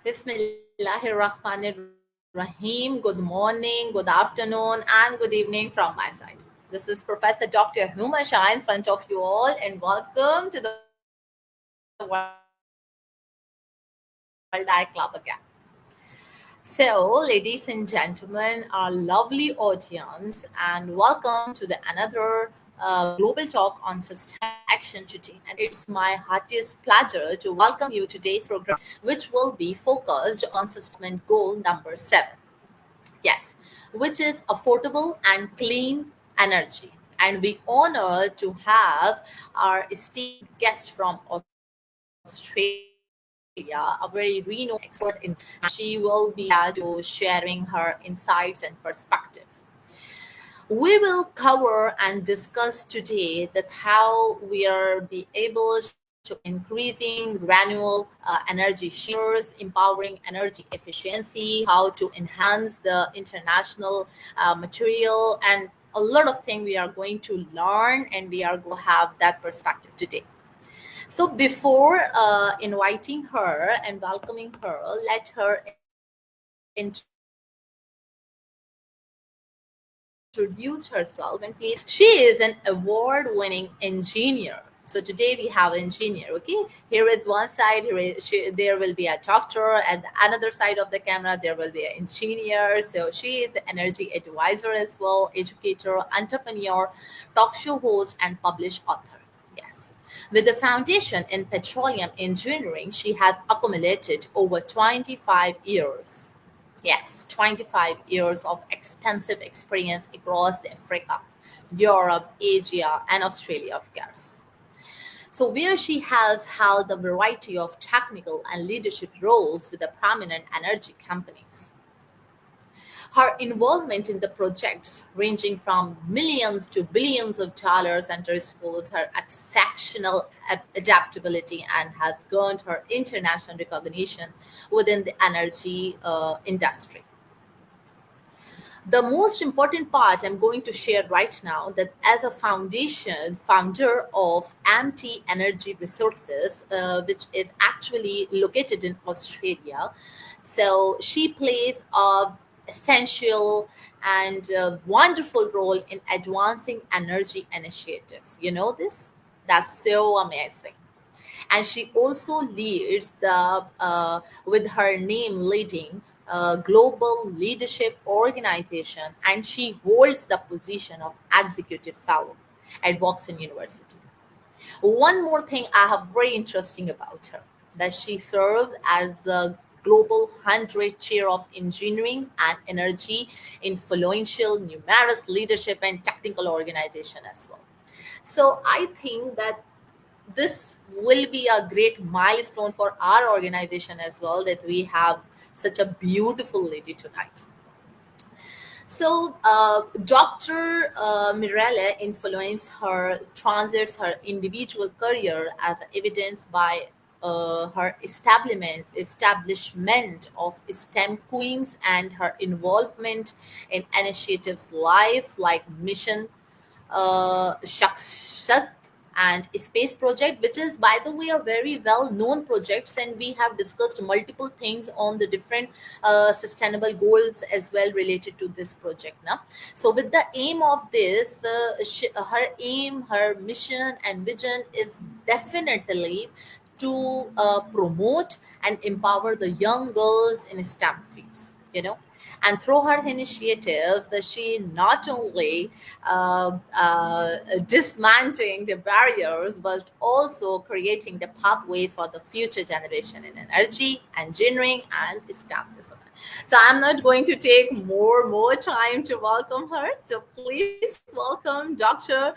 Bismillahirrahmanirrahim. Good morning, good afternoon, and good evening from my side. This is Professor Dr. Huma Shah in front of you all, and welcome to the World Eye Club again. So, ladies and gentlemen, our lovely audience, and welcome to the another global talk on sustainable action today. And it's my heartiest pleasure to welcome you today's program, which will be focused on sustainment goal number 7. Yes, which is affordable and clean energy. And we honor to have our esteemed guest from Australia, a very renowned expert in, and she will be here to sharing her insights and perspective. We will cover and discuss today that how we are be able to increasing renewable energy shares, empowering energy efficiency, how to enhance the international material, and a lot of things we are going to learn, and we are going to have that perspective today. So before inviting her and welcoming her, let her introduce herself and please. She is an award-winning engineer. So today we have engineer. Okay, here is one side. There will be a doctor, and the another side of the camera there will be an engineer. So she is the energy advisor as well, educator, entrepreneur, talk show host, and published author. Yes. With a foundation in petroleum engineering, she has accumulated over 25 years. Yes, 25 years of extensive experience across Africa, Europe, Asia, and Australia, of course. So, where she has held a variety of technical and leadership roles with the prominent energy companies. Her involvement in the projects, ranging from millions to billions of dollars, underscores her exceptional adaptability and has gained her international recognition within the energy industry. The most important part I'm going to share right now that as a foundation founder of MT Energy Resources, which is actually located in Australia, so she plays a essential and wonderful role in advancing energy initiatives. You know this? That's so amazing. And she also leads the with her name leading global leadership organization, and she holds the position of executive fellow at Voxen University. One more thing I have very interesting about her, that she serves as the Global 100 Chair of Engineering and Energy, influential numerous leadership and technical organization as well. So I think that this will be a great milestone for our organization as well, that we have such a beautiful lady tonight. So, Dr. Mirella influenced her transits her individual career as evidenced by her establishment of STEM queens and her involvement in initiatives life like Mission Shakshat and Space Project, which is, by the way, a very well known projects, and we have discussed multiple things on the different sustainable goals as well related to this project. Now, so with the aim of this, her aim, her mission, and vision is definitely to promote and empower the young girls in STEM fields. And through her initiative, that she not only dismantling the barriers, but also creating the pathway for the future generation in energy, engineering, and STEM design. So I'm not going to take more time to welcome her. So please welcome Dr.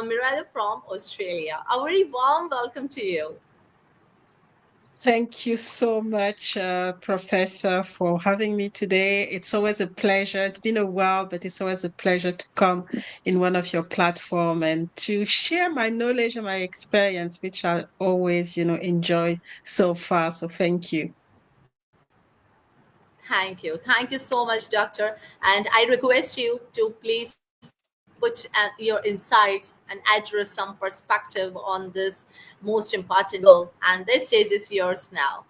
Mirella from Australia. A very warm welcome to you. Thank you so much, Professor, for having me today. It's always a pleasure. It's been a while, but it's always a pleasure to come in one of your platform and to share my knowledge and my experience, which I always, enjoy so far. So thank you. Thank you. Thank you so much, Doctor. And I request you to please put your insights and address some perspective on this most important goal. And this stage is yours now.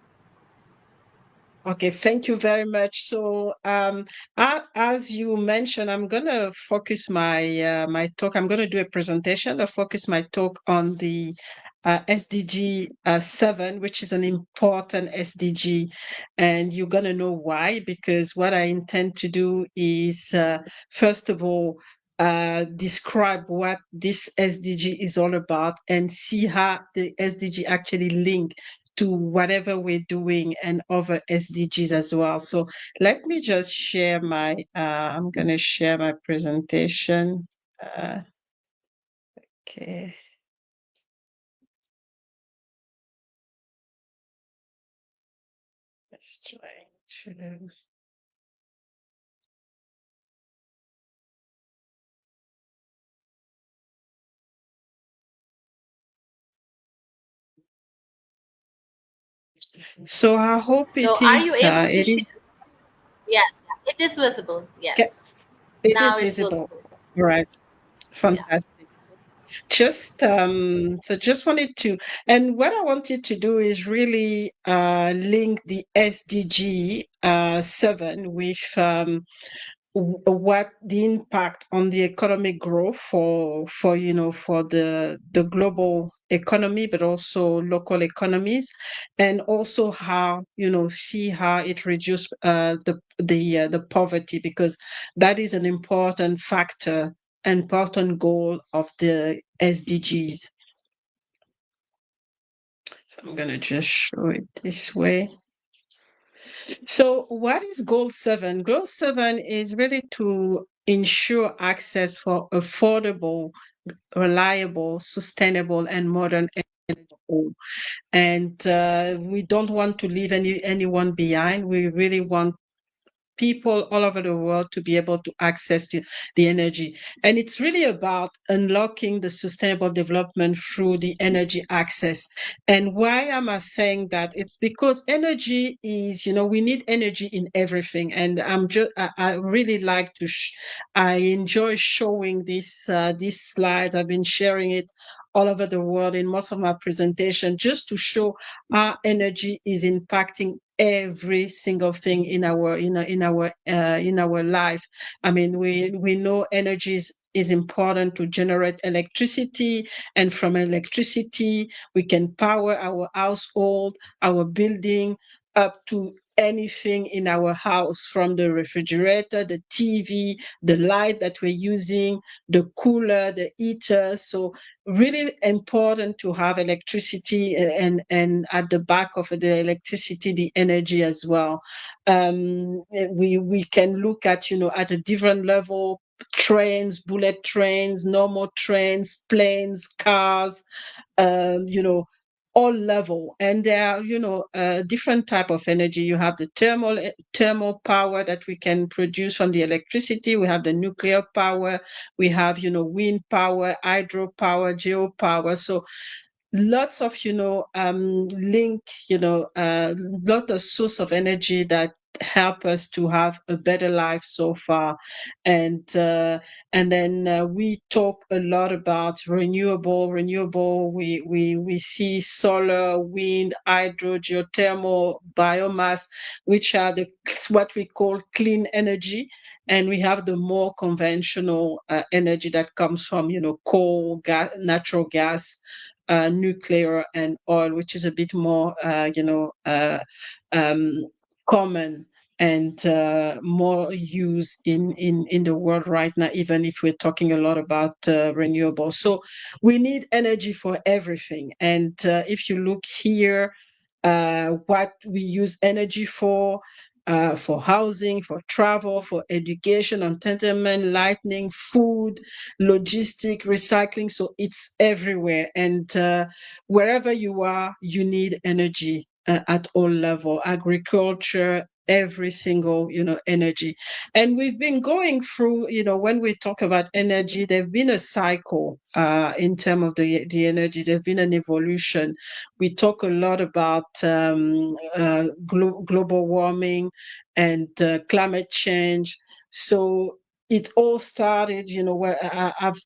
Okay, thank you very much. So, as you mentioned, I'm gonna focus my talk. I'm gonna do a presentation. I'll focus my talk on the SDG 7, which is an important SDG, and you're gonna know why. Because what I intend to do is, first of all, describe what this SDG is all about, and see how the SDG actually link to whatever we're doing and other SDGs as well. So let me just share I'm going to share my presentation. Uh, okay, let's try to. So I hope So are you able to it share? is, Yes, it is visible. ca- Yes, it now is it's visible. visible. Right. Yeah. Fantastic. Just wanted to, and what I wanted to do is really link the SDG 7 with what the impact on the economic growth for for the global economy, but also local economies, and also how see how it reduce the poverty, because that is an important factor, important goal of the SDGs. So I'm going to just show it this way. So, what is Goal 7? Goal 7 is really to ensure access for affordable, reliable, sustainable, and modern energy. And we don't want to leave anyone behind. We really want people all over the world to be able to access the energy. And it's really about unlocking the sustainable development through the energy access. And why am I saying that? It's because energy is, we need energy in everything. And I really like I enjoy showing these slides. I've been sharing it all over the world in most of my presentation, just to show how energy is impacting every single thing in our life. I mean, we know energy is important to generate electricity, and from electricity we can power our household, our building, up to anything in our house, from the refrigerator, the TV, the light that we're using, the cooler, the heater. So really important to have electricity, and at the back of the electricity, the energy as well. We can look at, at a different level: trains, bullet trains, normal trains, planes, cars, all level. And there are, different type of energy. You have the thermal power that we can produce from the electricity. We have the nuclear power. We have, wind power, hydropower, geopower. So lots of, link, lot of source of energy that help us to have a better life so far. And then we talk a lot about renewable. We see solar, wind, hydro, geothermal, biomass, which are the what we call clean energy. And we have the more conventional energy that comes from, coal, gas, natural gas, nuclear, and oil, which is a bit more, um, common, and more used in the world right now, even if we're talking a lot about renewables. So we need energy for everything. And if you look here, what we use energy for housing, for travel, for education, entertainment, lighting, food, logistic, recycling. So it's everywhere. And wherever you are, you need energy at all level: agriculture, every single, energy. And we've been going through, when we talk about energy, there's been a cycle in terms of the energy. There's been an evolution. We talk a lot about global warming and climate change. So it all started, where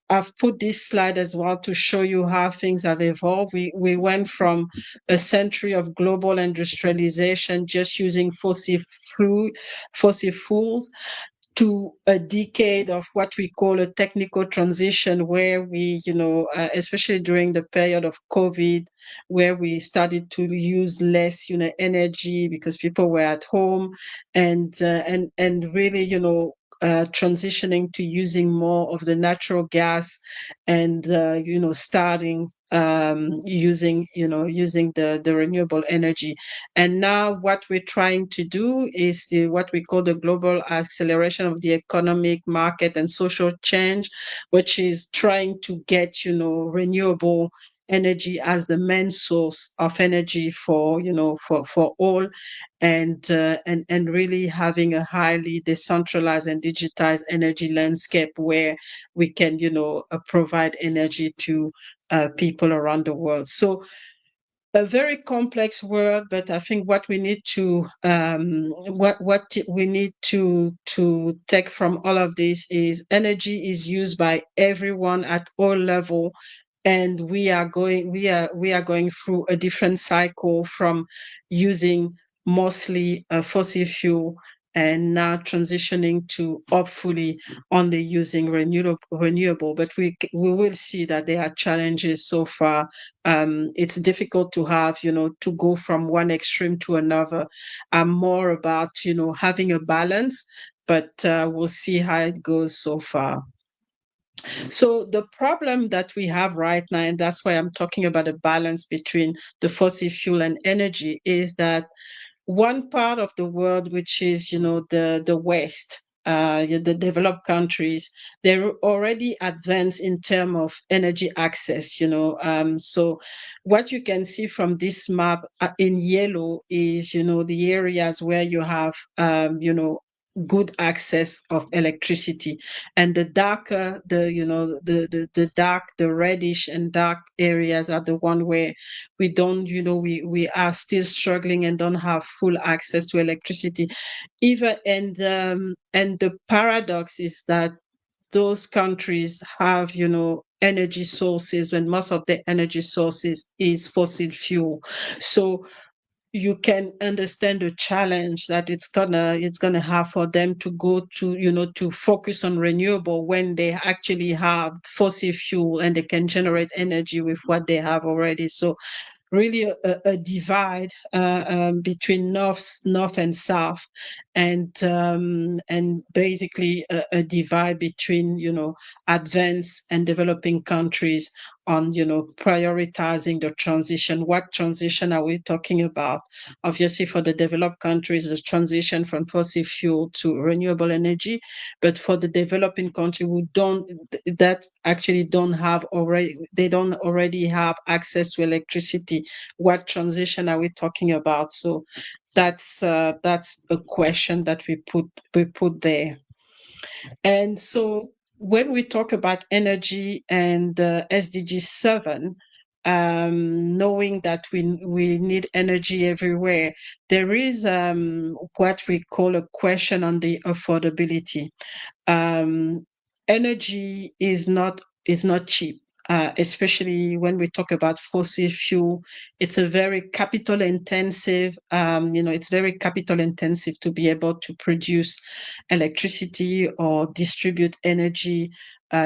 I've put this slide as well to show you how things have evolved. We went from a century of global industrialization, just using fossil fuels, to a decade of what we call a technical transition, where we, especially during the period of COVID, where we started to use less, energy because people were at home, and really, transitioning to using more of the natural gas, and starting using the renewable energy. And now what we're trying to do is what we call the global acceleration of the economic, market, and social change, which is trying to get, renewable energy as the main source of energy for all, and really having a highly decentralized and digitized energy landscape where we can, provide energy to people around the world. So a very complex word, but I think what we need to take from all of this is energy is used by everyone at all level, and we are going through a different cycle from using mostly fossil fuel, and now transitioning to hopefully only using renewable. But we will see that there are challenges so far. It's difficult to have, to go from one extreme to another. I'm more about, having a balance, but we'll see how it goes so far. So the problem that we have right now, and that's why I'm talking about a balance between the fossil fuel and energy, is that one part of the world, which is, the West, the developed countries, they're already advanced in terms of energy access. So what you can see from this map in yellow is, the areas where you have, good access of electricity, and the darker, the reddish and dark areas are the one where we don't, we are still struggling and don't have full access to electricity. Even and the paradox is that those countries have, energy sources, when most of the energy sources is fossil fuel. So you can understand the challenge that it's gonna have for them to go to, to focus on renewable when they actually have fossil fuel and they can generate energy with what they have already. So really a divide between north and south, and basically a divide between, advanced and developing countries on, prioritizing the transition. What transition are we talking about? Obviously, for the developed countries, the transition from fossil fuel to renewable energy, but for the developing country who don't that actually don't have already they don't already have access to electricity, what transition are we talking about? So that's a question that we put there. And so when we talk about energy and SDG 7, knowing that we need energy everywhere, there is what we call a question on the affordability. um, Energy is not cheap, especially when we talk about fossil fuel. It's a very capital intensive. It's very capital intensive to be able to produce electricity or distribute energy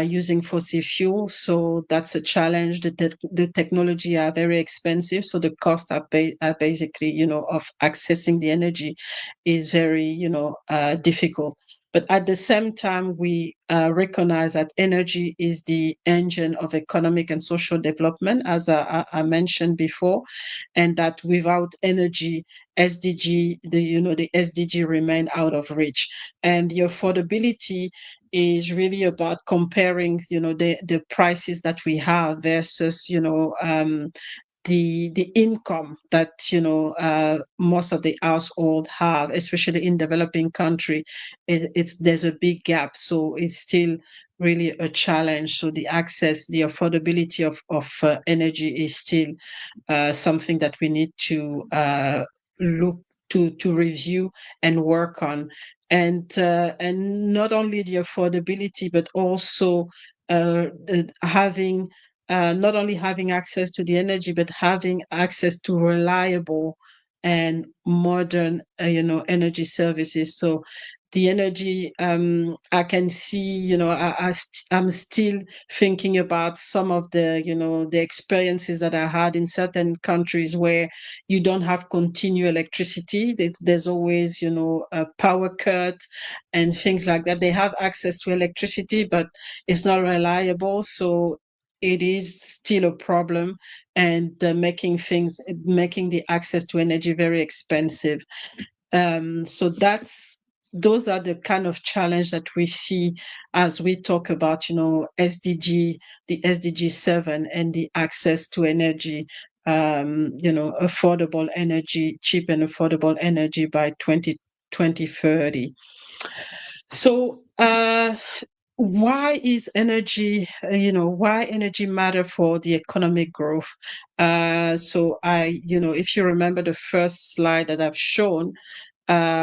using fossil fuel. So that's a challenge. The technology are very expensive, so the cost are basically, of accessing the energy is very, difficult. But at the same time, we recognize that energy is the engine of economic and social development, as I mentioned before, and that without energy, the SDG remain out of reach. And the affordability is really about comparing, the prices that we have versus, the income that, most of the household have, especially in developing country. It's There's a big gap, so it's still really a challenge. So the affordability of energy is still something that we need to look to review and work on, and not only the affordability, but also having not only having access to the energy, but having access to reliable and modern, energy services. So the energy, I can see, I'm still thinking about some of the, the experiences that I had in certain countries where you don't have continual electricity. There's always, a power cut and things like that. They have access to electricity, but it's not reliable. So it is still a problem, and making the access to energy very expensive. So those are the kind of challenge that we see as we talk about, SDG, the SDG 7, and the access to energy, affordable energy, cheap and affordable energy by 2030. So, why is energy, why energy matter for the economic growth? So if you remember the first slide that I've shown,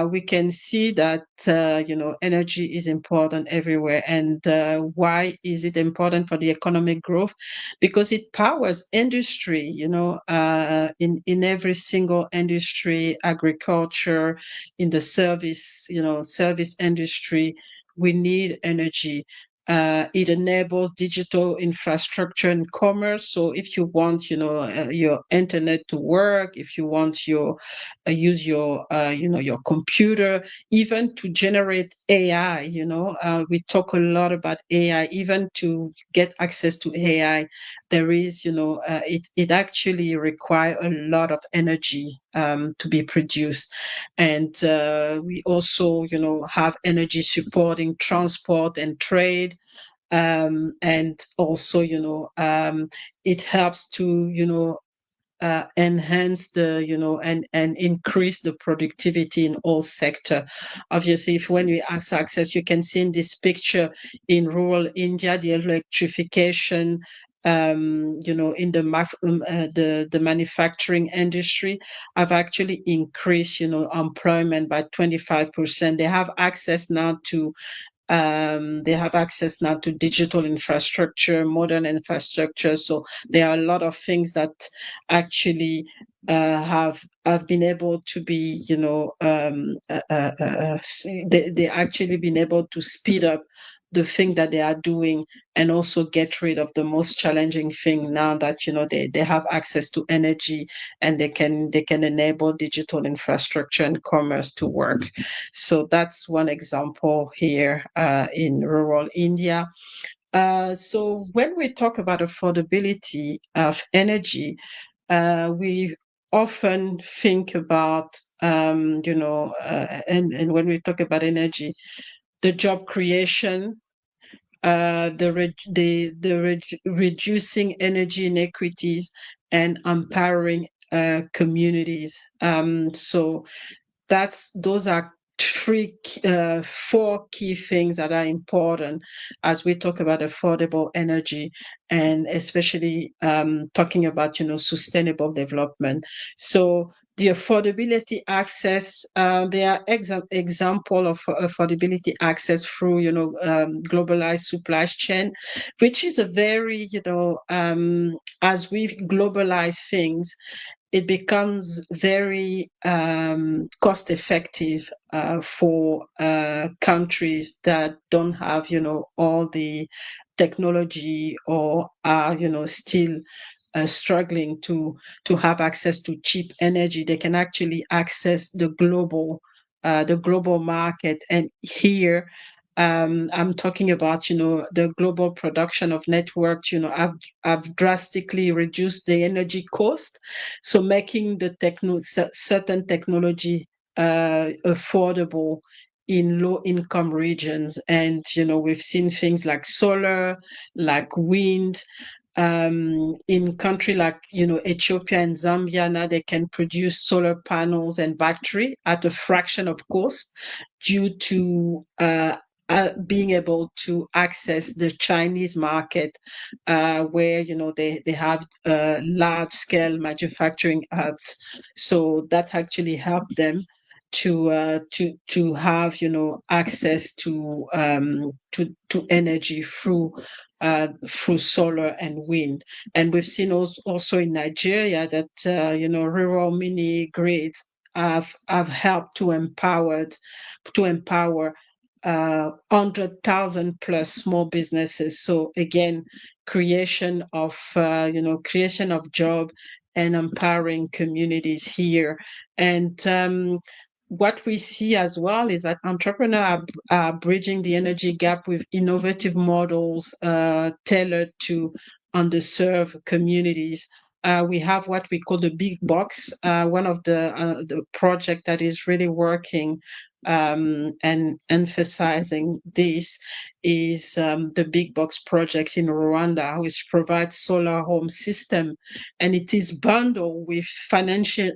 we can see that energy is important everywhere. And why is it important for the economic growth? Because it powers industry. In every single industry, agriculture, in the service industry, we need energy. It enables digital infrastructure and commerce. So if you want, your internet to work, if you want use your computer, even to generate AI. We talk a lot about AI. Even to get access to AI, there is, it actually require a lot of energy to be produced. And we also, have energy supporting transport and trade. And also, it helps to, enhance the, and increase the productivity in all sector. Obviously, if when we ask access, you can see in this picture, in rural India, the electrification, in the manufacturing industry have actually increased, employment by 25%. They have access now to digital infrastructure, modern infrastructure. So there are a lot of things that actually have been able to be, they actually been able to speed up the thing that they are doing, and also get rid of the most challenging thing, now that they have access to energy, and they can enable digital infrastructure and commerce to work. So that's one example here in rural India. So when we talk about affordability of energy, we often think about, and when we talk about energy, the job creation, reducing energy inequities, and empowering communities. So those are four key things that are important as we talk about affordable energy, and especially talking about sustainable development. So the affordability access, there are example of affordability access through globalized supply chain, which is a very, as we globalize things, it becomes very cost effective for countries that don't have, all the technology, or are, still struggling to have access to cheap energy. They can actually access the global market. And here, I'm talking about, the global production of networks. I've drastically reduced the energy cost, so making the certain technology affordable in low income regions. And we've seen things like solar, like wind, in country like Ethiopia and Zambia. Now they can produce solar panels and battery at a fraction of cost, due to being able to access the Chinese market, where they have large scale manufacturing hubs. So that actually helped them to have access to energy through solar and wind. And we've seen also in Nigeria that rural mini grids have helped to empower 100,000 plus small businesses. So again, creation of job and empowering communities here. And what we see as well is that entrepreneurs are bridging the energy gap with innovative models tailored to underserved communities. We have what we call the big box. One of the project that is really working and emphasizing this is the big box projects in Rwanda, which provides solar home system, and it is bundled with financial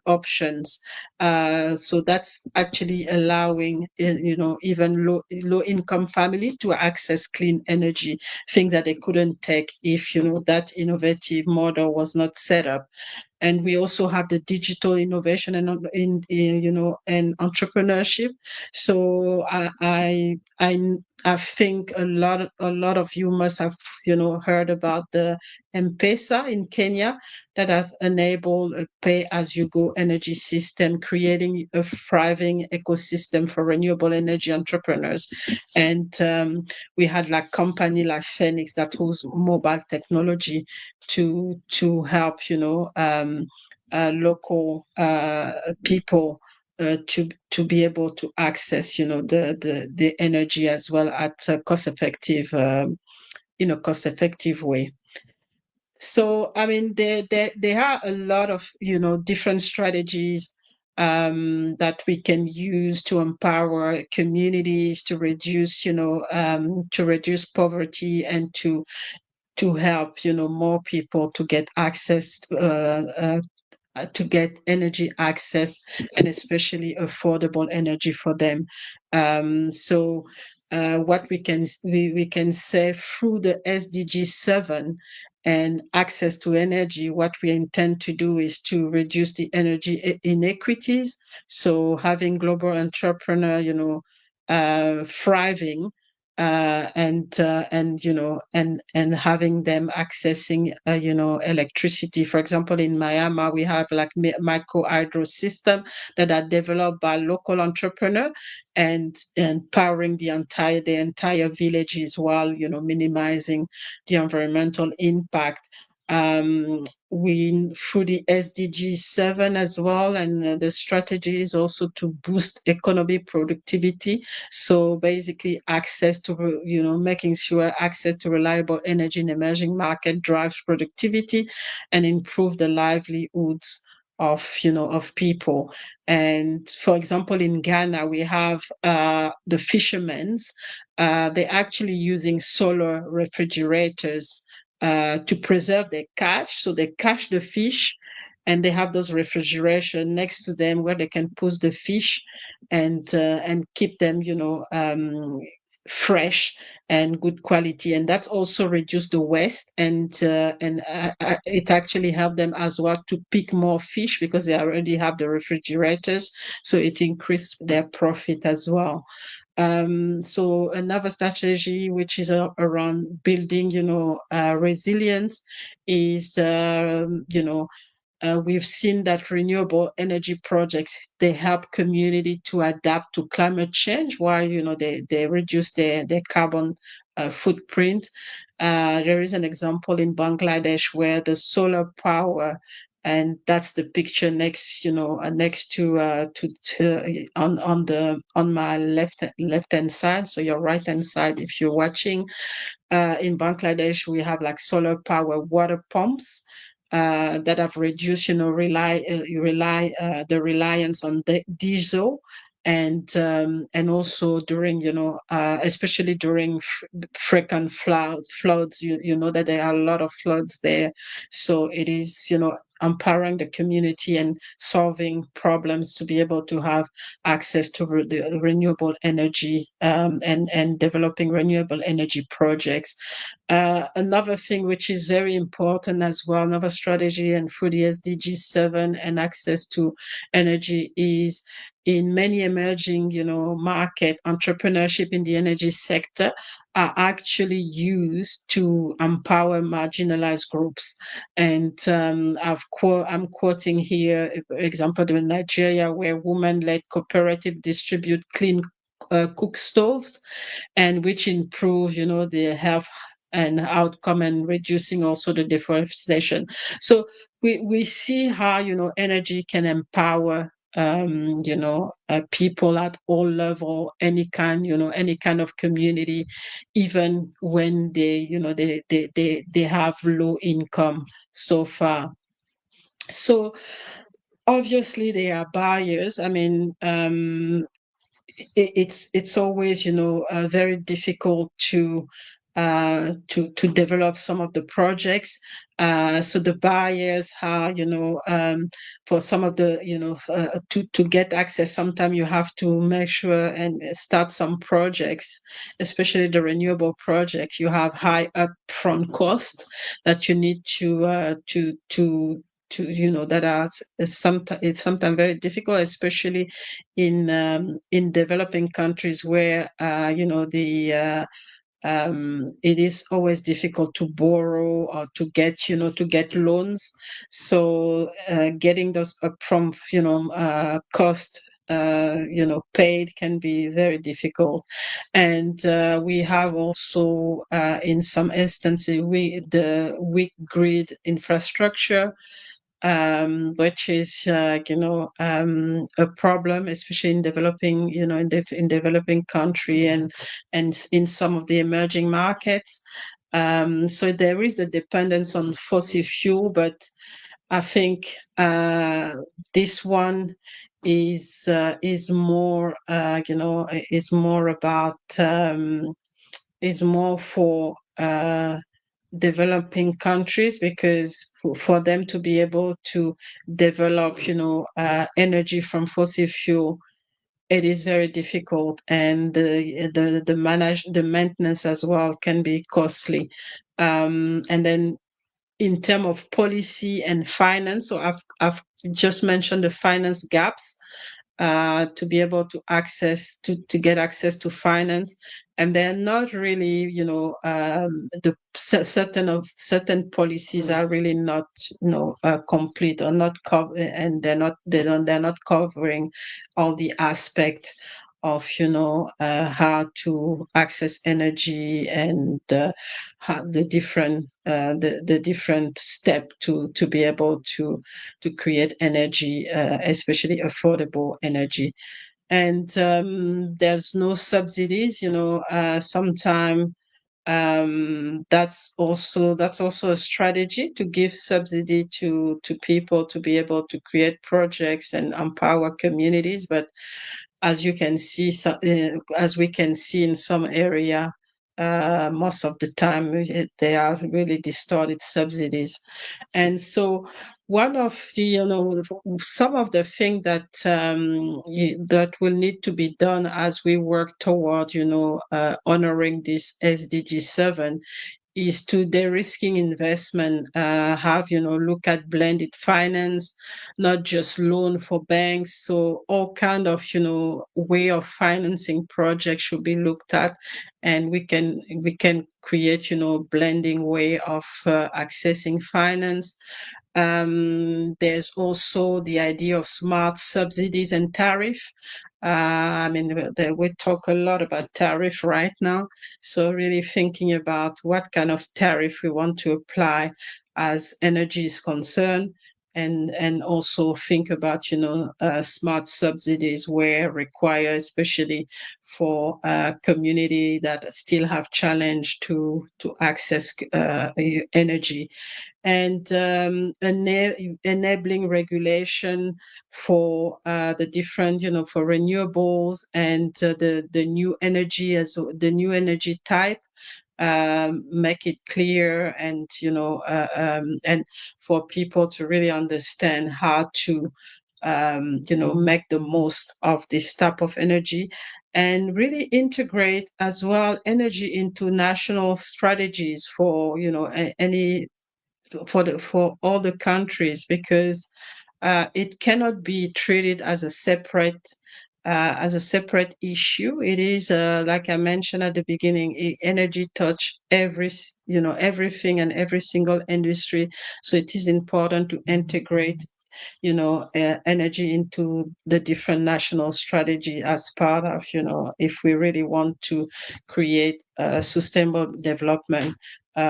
options. So that's actually allowing even low income family to access clean energy, things that they couldn't take if that innovative model was not set up. And we also have the digital innovation and entrepreneurship. So I think a lot of you must have heard about the M-Pesa in Kenya that have enabled a pay-as-you-go energy system, creating a thriving ecosystem for renewable energy entrepreneurs. And we had like company like Phoenix that was mobile technology to help local people to be able to access the energy as well at a cost effective way. So I mean there are a lot of different strategies that we can use to empower communities to reduce poverty and to help more people to get access to get energy access, and especially affordable energy for them. So what we can say through the SDG 7 and access to energy, what we intend to do is to reduce the energy inequities. So having global entrepreneur thriving, and having them accessing electricity. For example, in Myanmar we have like micro hydro system that are developed by local entrepreneur and empowering the entire villages while minimizing the environmental impact. We through the SDG 7 as well, and the strategy is also to boost economic productivity. So basically access to making sure access to reliable energy in emerging market drives productivity and improve the livelihoods of people. And for example, in Ghana we have the fishermen's. They're actually using solar refrigerators to preserve their catch. So they catch the fish and they have those refrigeration next to them where they can put the fish and keep them fresh and good quality. And that's also reduce the waste, and it actually helped them as well to pick more fish because they already have the refrigerators, so it increased their profit as well. So another strategy which is around building resilience is we've seen that renewable energy projects, they help community to adapt to climate change while they reduce their carbon footprint. There is an example in Bangladesh where the solar power, and that's the picture next to on my left hand side, so your right hand side if you're watching. In Bangladesh we have like solar power water pumps that have reduced the reliance on the diesel, and also during especially during frequent floods. You know that there are a lot of floods there, so it is empowering the community and solving problems to be able to have access to the renewable energy, and developing renewable energy projects. Another thing which is very important as well, another strategy and through the SDG 7 and access to energy is in many emerging, market entrepreneurship in the energy sector are actually used to empower marginalized groups. And I'm quoting here, for example, in Nigeria, where women-led cooperative distribute clean cook stoves, and which improve, the health and outcome and reducing also the deforestation. So we see how, energy can empower people at all level, any kind of community, even when they have low income so far. So obviously there are barriers. I mean, it's always, very difficult to develop some of the projects. So the barriers are, for some of the, to get access, sometimes you have to make sure and start some projects, especially the renewable project. You have high upfront cost that you need to that are sometimes it's sometimes very difficult, especially in developing countries where it is always difficult to borrow or to get loans. So getting those upfront cost paid can be very difficult. And we have also in some instances the weak grid infrastructure, which is a problem, especially in developing, in developing country and in some of the emerging markets. So there is the dependence on fossil fuel, but I think this one is more is more about is more for developing countries, because for them to be able to develop energy from fossil fuel, it is very difficult, and the maintenance as well can be costly. And then in terms of policy and finance, so I've just mentioned the finance gaps, to be able to get access to finance, and they're not really, the certain policies are really not, complete or not cover, and they're not covering all the aspects of how to access energy, and how the different step to be able to create energy, especially affordable energy. And there's no subsidies, sometime that's also a strategy to give subsidy to people to be able to create projects and empower communities. But as you can see, as we can see in some area, most of the time they are really distorted subsidies. And so one of the, some of the things that that will need to be done as we work toward, honoring this SDG 7, is to de-risking investment, have, look at blended finance, not just loan for banks. So all kind of, way of financing projects should be looked at, and we can create, blending way of accessing finance. There's also the idea of smart subsidies and tariff. I mean, we talk a lot about tariff right now. So really thinking about what kind of tariff we want to apply as energy is concerned, and also think about, smart subsidies where required, especially for community that still have challenge to access energy. And enabling regulation for the different, for renewables, and the new energy, as the new energy type, make it clear, and and for people to really understand how to make the most of this type of energy, and really integrate as well energy into national strategies for any for all the countries, because it cannot be treated as a separate issue. It is, like I mentioned at the beginning, energy touch everything and every single industry. So it is important to integrate energy into the different national strategy as part of, if we really want to create sustainable development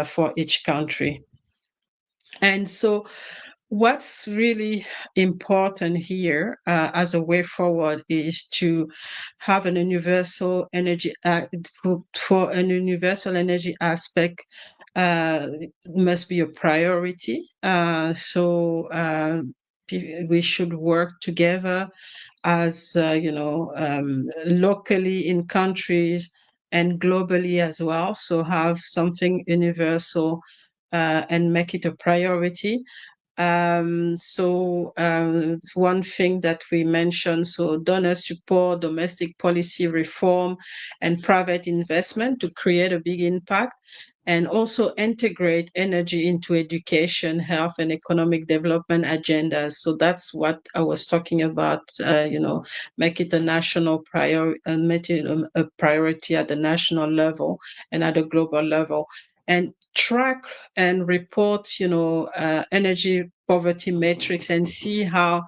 for each country. And so what's really important here, as a way forward, is to have an universal energy for an universal energy aspect. Must be a priority. We should work together as locally in countries and globally as well. So have something universal, and make it a priority. One thing that we mentioned, so donor support, domestic policy reform, and private investment to create a big impact, and also integrate energy into education, health, and economic development agendas. So that's what I was talking about, make it a national priority, and make it a priority at the national level and at a global level. And track and report, energy poverty matrix, and see how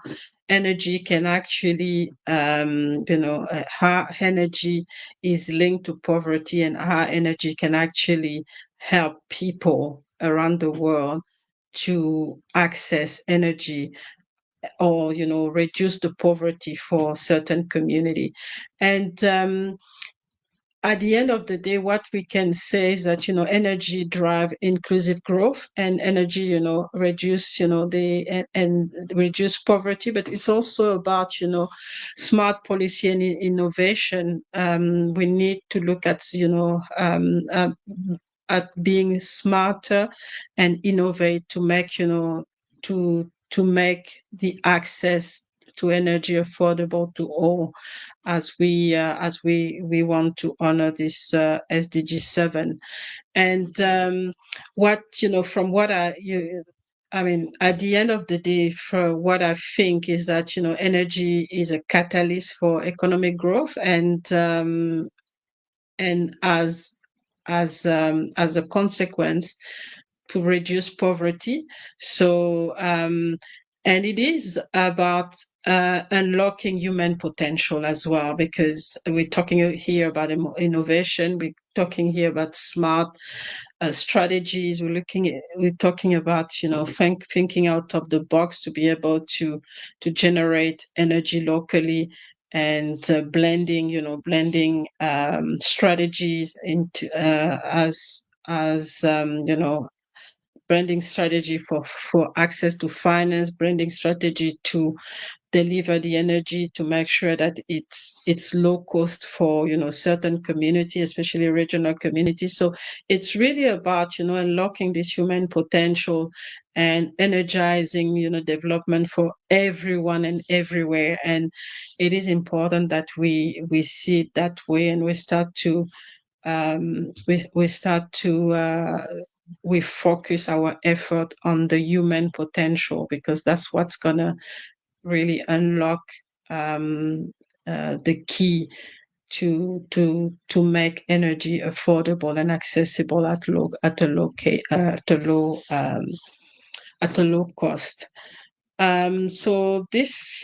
energy can actually, how energy is linked to poverty, and how energy can actually help people around the world to access energy, or reduce the poverty for certain community. And at the end of the day, what we can say is that, energy drive inclusive growth, and energy, reduce, and reduce poverty. But it's also about, smart policy and innovation. We need to look at, at being smarter and innovate to make, to make the access to energy affordable to all, as we want to honor this SDG 7. And what from what I mean, at the end of the day, for what I think is that, energy is a catalyst for economic growth, and as a consequence, to reduce poverty. So, and it is about unlocking human potential as well, because we're talking here about innovation. We're talking here about smart strategies. We're talking about, thinking out of the box to be able to generate energy locally, and blending strategies into, as branding strategy for access to finance, branding strategy to deliver the energy, to make sure that it's low cost for certain community, especially regional communities. So it's really about unlocking this human potential and energizing development for everyone and everywhere. And it is important that we see it that way, and we start to we focus our effort on the human potential, because that's what's gonna really unlock, the key to make energy affordable and accessible at a low cost. So this,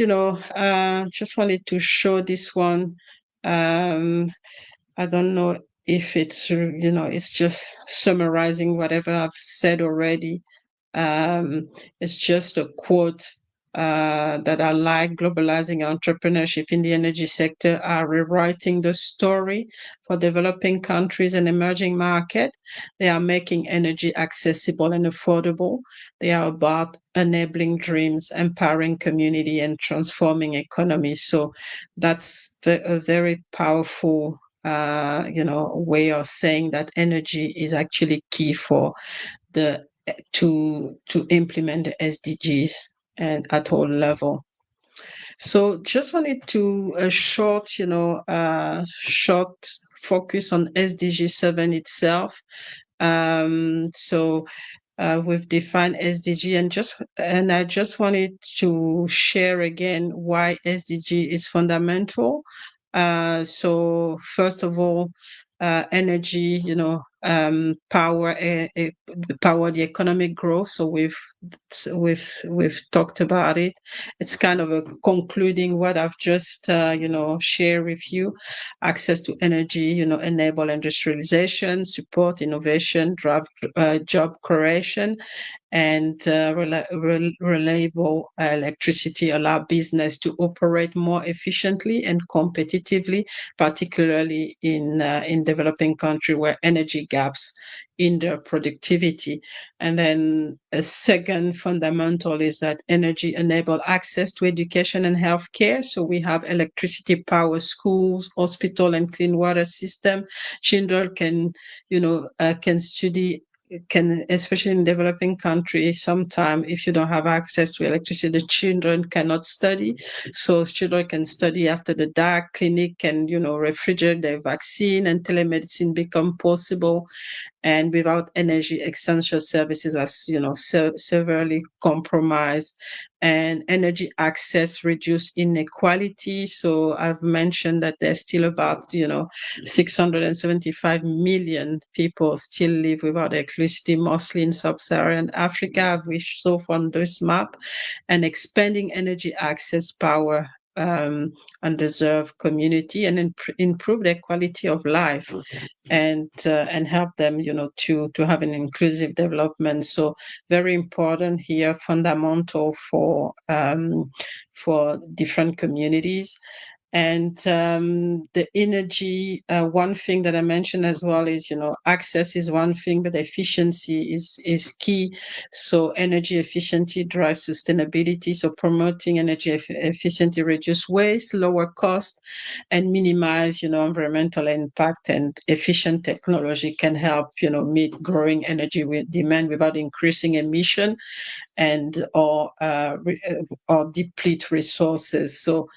just wanted to show this one. I don't know if it's just summarizing whatever I've said already. It's just a quote that I like. Globalizing entrepreneurship in the energy sector are rewriting the story for developing countries and emerging markets. They are making energy accessible and affordable. They are about enabling dreams, empowering community, and transforming economies. So that's a very powerful way of saying that energy is actually key for the to implement the SDGs and at all level. So just wanted to a short focus on SDG 7 itself. We've defined SDG and I just wanted to share again why SDG is fundamental. So first of all, energy, power the economic growth. So we've talked about it. It's kind of a concluding what I've just shared with you. Access to energy, enable industrialization, support innovation, drive job creation, and reliable electricity allow business to operate more efficiently and competitively, particularly in developing countries where energy gaps hinder productivity. And then a second fundamental is that energy enable access to education and healthcare. So we have electricity power schools, hospital, and clean water system. Children can study, can, especially in developing countries, sometimes if you don't have access to electricity, the children cannot study. So children can study after the dark. Clinic can refrigerate their vaccine, and telemedicine become possible. And without energy, essential services are severely compromised. And energy access reduce inequality. So I've mentioned that there's still about 675 million people still live without electricity, mostly in sub-Saharan Africa, we show on this map. And expanding energy access power undeserved community and improve their quality of life, and help them to have an inclusive development. So very important here, fundamental for different communities. And the energy, one thing that I mentioned as well is, access is one thing, but efficiency is key. So energy efficiency drives sustainability. So promoting energy efficiency reduce waste, lower cost, and minimize, environmental impact. And efficient technology can help, meet growing energy demand without increasing emission or deplete resources. So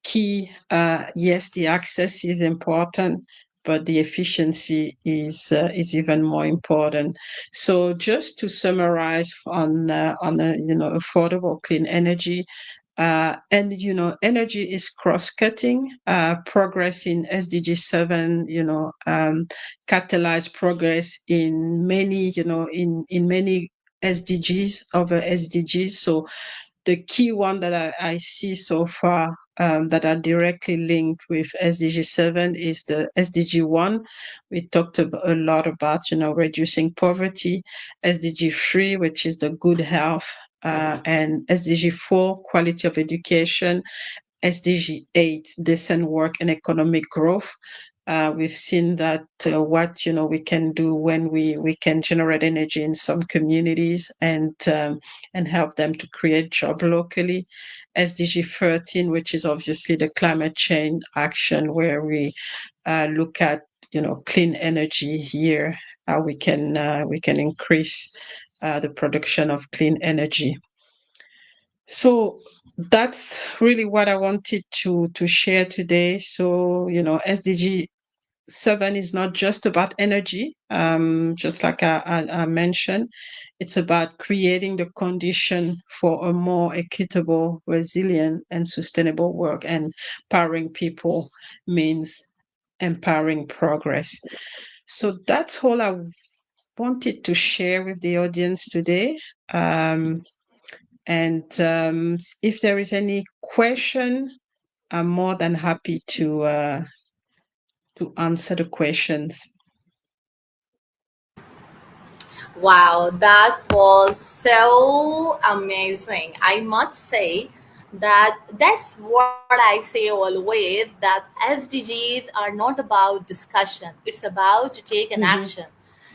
key, yes, the access is important, but the efficiency is even more important. So just to summarize on affordable clean energy, and energy is cross-cutting. Progress in SDG 7 catalyze progress in many in many SDGs, over SDGs. So the key one that I see so far, that are directly linked with SDG 7 is the SDG 1. We talked a lot about, reducing poverty. SDG 3, which is the good health, and SDG 4, quality of education. SDG 8, decent work and economic growth. We've seen that what we can do when we can generate energy in some communities, and help them to create job locally. SDG 13, which is obviously the climate change action, where we look at clean energy here, how we can increase the production of clean energy. So that's really what I wanted to share today. So SDG 7 is not just about energy, just like I mentioned. It's about creating the condition for a more equitable, resilient, and sustainable world. And empowering people means empowering progress. So that's all I wanted to share with the audience today. And if there is any question, I'm more than happy to answer the questions. Wow, that was so amazing. I must say that that's what I say always, that SDGs are not about discussion. It's about to take an Mm-hmm, action.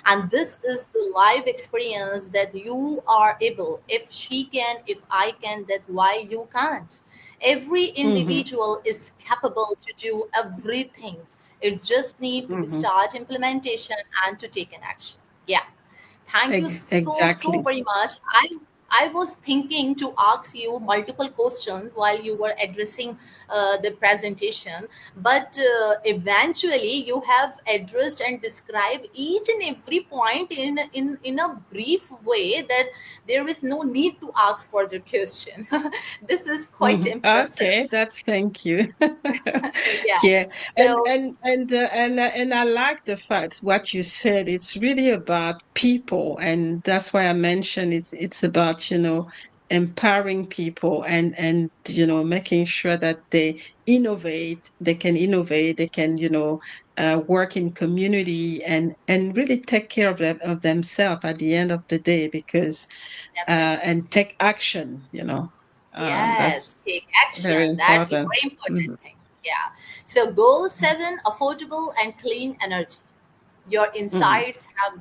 And this is the live experience that you are able. If she can, if I can, that why you can't. Every mm-hmm, individual is capable to do everything. It's just need to Mhm. start implementation and to take an action. Yeah. Thank you so Exactly. very much. I was thinking to ask you multiple questions while you were addressing the presentation, but eventually you have addressed and described each and every point in a brief way that there is no need to ask further question. This is quite Mhm. impressive. Okay, that's thank you. Yeah. Yeah, So and I like the fact what you said. It's really about people, and that's why I mentioned it's about, empowering people and making sure that they can, work in community and really take care of themselves at the end of the day, because definitely. and take action, that's Yes, take very action. That's a important. very important Mhm. thing. Yeah. So, goal 7, affordable and clean energy. Your Mhm. insights have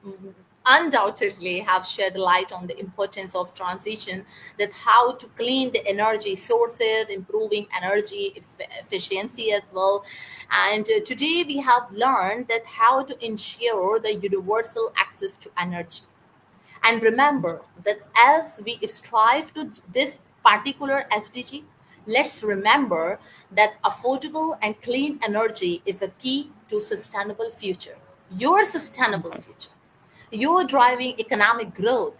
mm, undoubtedly have shed light on the importance of transition, that how to clean the energy sources, improving energy efficiency as well. And today we have learned that how to ensure the universal access to energy. And remember that as we strive to this particular SDG, let's remember that affordable and clean energy is a key to sustainable future. Your sustainable future. You're driving economic growth.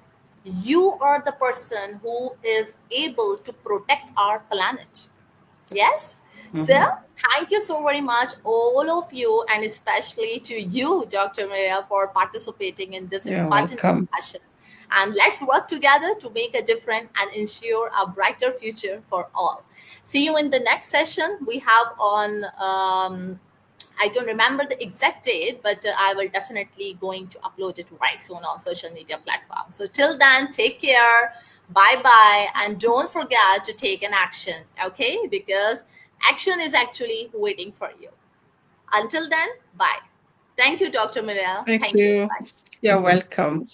You are the person who is able to protect our planet. Yes. So Mhm. thank you so very much, all of you, and especially to you, Dr. Maria, for participating in this You're important welcome. discussion. And let's work together to make a difference and ensure a brighter future for all. See you in the next session we have on. I don't remember the exact date, but I will definitely going to upload it very soon on social media platforms. So till then, take care, bye bye, and don't forget to take an action, okay? Because action is actually waiting for you. Until then, bye. Thank you, Dr. Mirel. Thank Thank you. you. Bye. You're welcome.